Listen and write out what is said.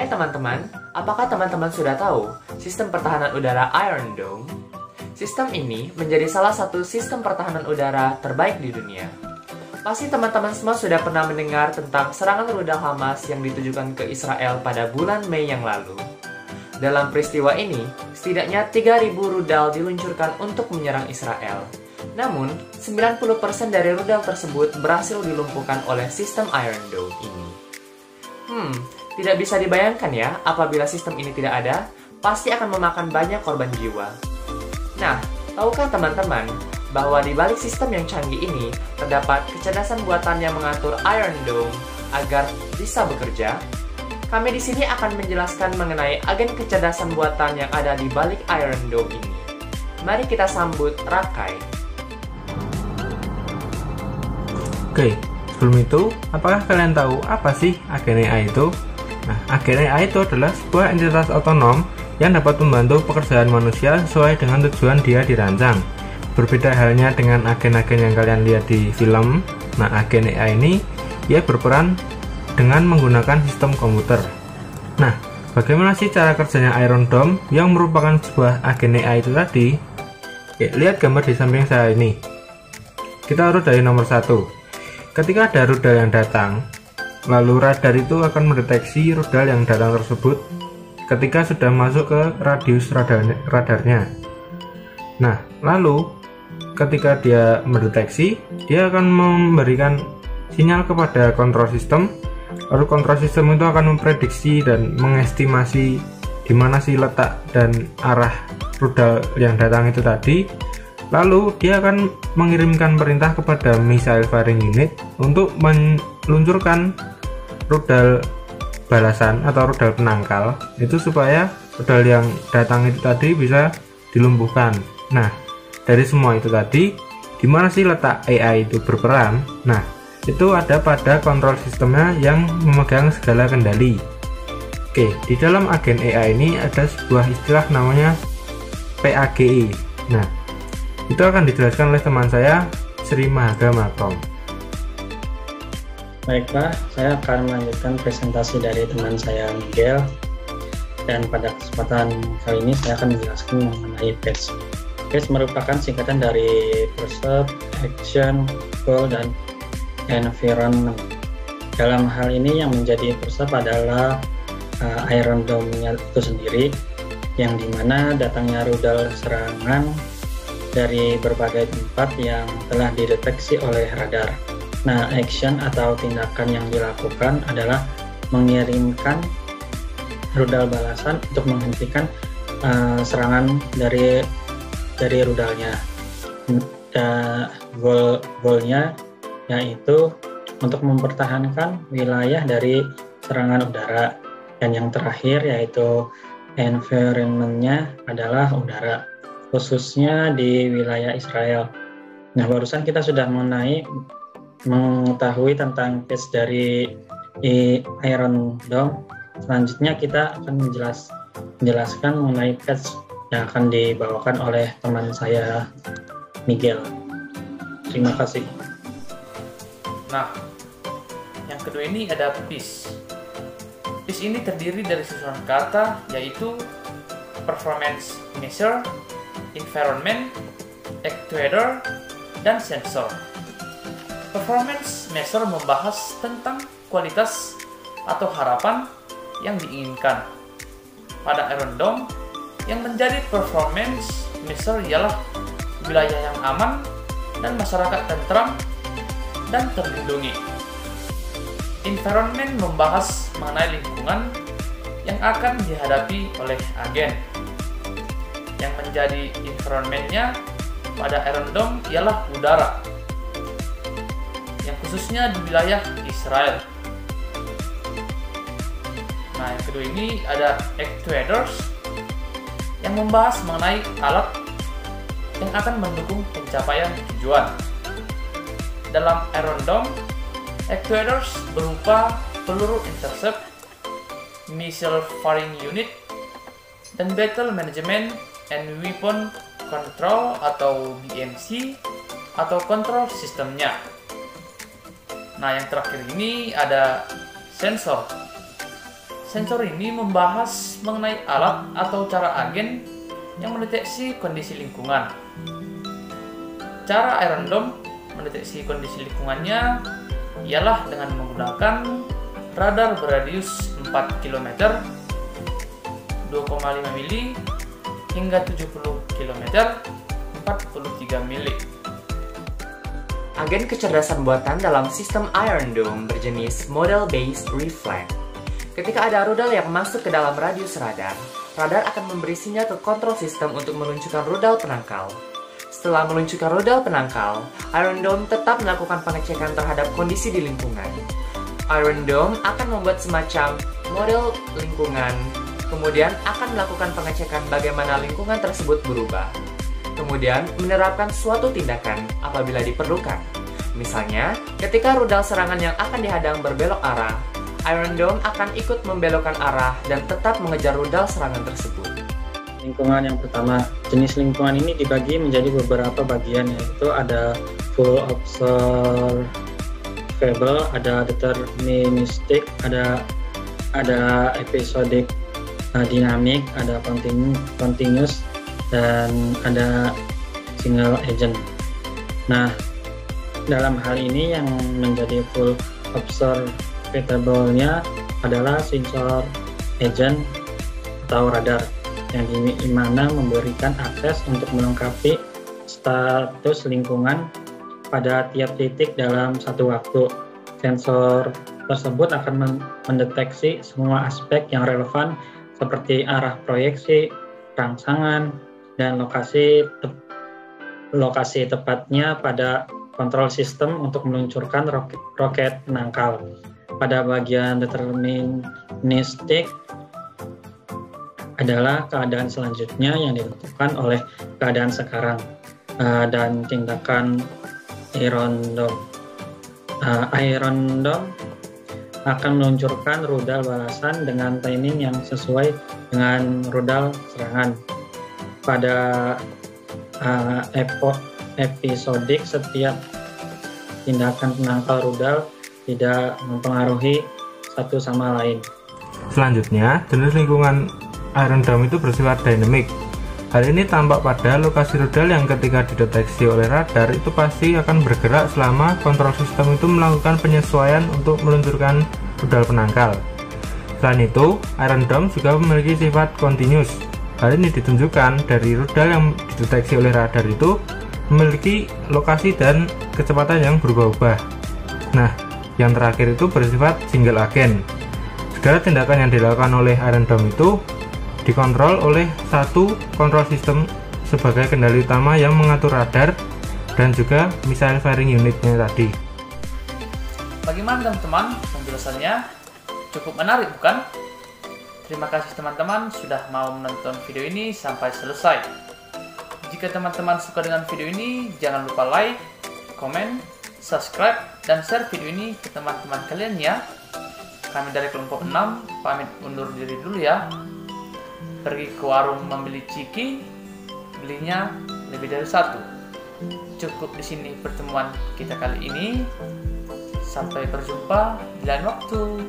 Hai teman-teman, apakah teman-teman sudah tahu sistem pertahanan udara Iron Dome? Sistem ini menjadi salah satu sistem pertahanan udara terbaik di dunia. Pasti teman-teman semua sudah pernah mendengar tentang serangan rudal Hamas yang ditujukan ke Israel pada bulan Mei yang lalu. Dalam peristiwa ini, setidaknya 3.000 rudal diluncurkan untuk menyerang Israel. Namun, 90% dari rudal tersebut berhasil dilumpuhkan oleh sistem Iron Dome ini. Tidak bisa dibayangkan ya, apabila sistem ini tidak ada, pasti akan memakan banyak korban jiwa. Nah, tahukah teman-teman bahwa di balik sistem yang canggih ini terdapat kecerdasan buatan yang mengatur Iron Dome agar bisa bekerja? Kami di sini akan menjelaskan mengenai agen kecerdasan buatan yang ada di balik Iron Dome ini. Mari kita sambut Rakai. Oke, sebelum itu, apakah kalian tahu apa sih agen AI itu? Nah, agen AI itu adalah sebuah entitas otonom yang dapat membantu pekerjaan manusia sesuai dengan tujuan dia dirancang. Berbeda halnya dengan agen-agen yang kalian lihat di film. Nah, agen AI ini ia berperan dengan menggunakan sistem komputer. Nah, bagaimana sih cara kerjanya Iron Dome yang merupakan sebuah agen AI itu tadi? Oke, lihat gambar di samping saya ini. Kita urut dari nomor 1. Ketika ada rudal yang datang, lalu radar itu akan mendeteksi rudal yang datang tersebut ketika sudah masuk ke radius radarnya. Nah, lalu ketika dia mendeteksi, dia akan memberikan sinyal kepada kontrol sistem. Lalu kontrol sistem itu akan memprediksi dan mengestimasi di mana sih letak dan arah rudal yang datang itu tadi. Lalu dia akan mengirimkan perintah kepada missile firing unit untuk meluncurkan rudal balasan atau rudal penangkal itu supaya rudal yang datang itu tadi bisa dilumpuhkan. Nah, dari semua itu tadi, di mana sih letak AI itu berperan? Nah, itu ada pada kontrol sistemnya yang memegang segala kendali. Oke, di dalam agen AI ini ada sebuah istilah namanya PAGE. Nah, itu akan dijelaskan oleh teman saya, Sri Mahaga Makrom. Baiklah, saya akan melanjutkan presentasi dari teman saya Miguel. Dan pada kesempatan kali ini saya akan menjelaskan mengenai PAGE. PAGE merupakan singkatan dari Percept, Action, Goal, dan Environment. Dalam hal ini yang menjadi Percept adalah Iron Dome-nya itu sendiri, yang dimana datangnya rudal serangan dari berbagai tempat yang telah dideteksi oleh radar. Nah, action atau tindakan yang dilakukan adalah mengirimkan rudal balasan untuk menghentikan serangan dari rudalnya. Goalnya yaitu untuk mempertahankan wilayah dari serangan udara, dan yang terakhir yaitu environment-nya adalah udara, khususnya di wilayah Israel. Nah, barusan kita sudah mengetahui tentang PAGE dari Iron Dome. Selanjutnya kita akan menjelaskan mengenai PAGE yang akan dibawakan oleh teman saya Miguel. Terima kasih. Nah, yang kedua ini ada PIS. PIS ini terdiri dari susunan kata yaitu Performance Measure, Environment, Actuator, dan Sensor. Performance Measure membahas tentang kualitas atau harapan yang diinginkan. Pada Iron Dome, yang menjadi Performance Measure ialah wilayah yang aman dan masyarakat tentram dan terlindungi. Environment membahas mengenai lingkungan yang akan dihadapi oleh agen. Yang menjadi environment-nya pada Iron Dome ialah udara, yang khususnya di wilayah Israel. Nah, yang kedua ini ada actuators, yang membahas mengenai alat yang akan mendukung pencapaian tujuan. Dalam Iron Dome, actuators berupa peluru intercept, missile firing unit, dan battle management and weapon control atau BMC atau kontrol sistemnya. Nah, yang terakhir ini ada sensor. Sensor ini membahas mengenai alat atau cara agen yang mendeteksi kondisi lingkungan. Cara Iron Dome mendeteksi kondisi lingkungannya ialah dengan menggunakan radar beradius 4 km, 2,5 mili, hingga 70 km, 43 mili. Agen kecerdasan buatan dalam sistem Iron Dome berjenis Model Based Reflect. Ketika ada rudal yang masuk ke dalam radius radar, radar akan memberi sinyal ke kontrol sistem untuk meluncurkan rudal penangkal. Setelah meluncurkan rudal penangkal, Iron Dome tetap melakukan pengecekan terhadap kondisi di lingkungan. Iron Dome akan membuat semacam model lingkungan, kemudian akan melakukan pengecekan bagaimana lingkungan tersebut berubah. Kemudian menerapkan suatu tindakan apabila diperlukan. Misalnya, ketika rudal serangan yang akan dihadang berbelok arah, Iron Dome akan ikut membelokkan arah dan tetap mengejar rudal serangan tersebut. Lingkungan yang pertama, jenis lingkungan ini dibagi menjadi beberapa bagian, yaitu ada full observable, ada deterministic, ada episodic, dynamic, ada continuous, dan ada single agent. Nah, dalam hal ini yang menjadi full observable-nya adalah sensor agent atau radar, yang dimana memberikan akses untuk melengkapi status lingkungan pada tiap titik dalam satu waktu. Sensor tersebut akan mendeteksi semua aspek yang relevan seperti arah proyeksi, rangsangan, dan lokasi tepatnya pada kontrol sistem untuk meluncurkan roket penangkal. Pada bagian deterministik adalah keadaan selanjutnya yang ditentukan oleh keadaan sekarang dan tindakan Iron Dome. Iron Dome akan meluncurkan rudal balasan dengan timing yang sesuai dengan rudal serangan. Pada episodik, setiap tindakan penangkal rudal tidak mempengaruhi satu sama lain. Selanjutnya, jenis lingkungan Iron Dome itu bersifat dynamic. Hal ini tampak pada lokasi rudal yang ketika dideteksi oleh radar itu pasti akan bergerak selama kontrol sistem itu melakukan penyesuaian untuk meluncurkan rudal penangkal. Selain itu, Iron Dome juga memiliki sifat continuous. Hal ini ditunjukkan dari rudal yang dideteksi oleh radar itu memiliki lokasi dan kecepatan yang berubah-ubah. Nah, yang terakhir itu bersifat single agent. Segala tindakan yang dilakukan oleh Iron Dome itu dikontrol oleh satu kontrol sistem sebagai kendali utama yang mengatur radar dan juga missile firing unitnya tadi. Bagaimana teman-teman penjelasannya? Cukup menarik bukan? Terima kasih teman-teman sudah mau menonton video ini sampai selesai. Jika teman-teman suka dengan video ini, jangan lupa like, komen, subscribe, dan share video ini ke teman-teman kalian ya. Kami dari kelompok 6 pamit undur diri dulu ya. Pergi ke warung membeli ciki, belinya lebih dari satu. Cukup di sini pertemuan kita kali ini. Sampai berjumpa di lain waktu.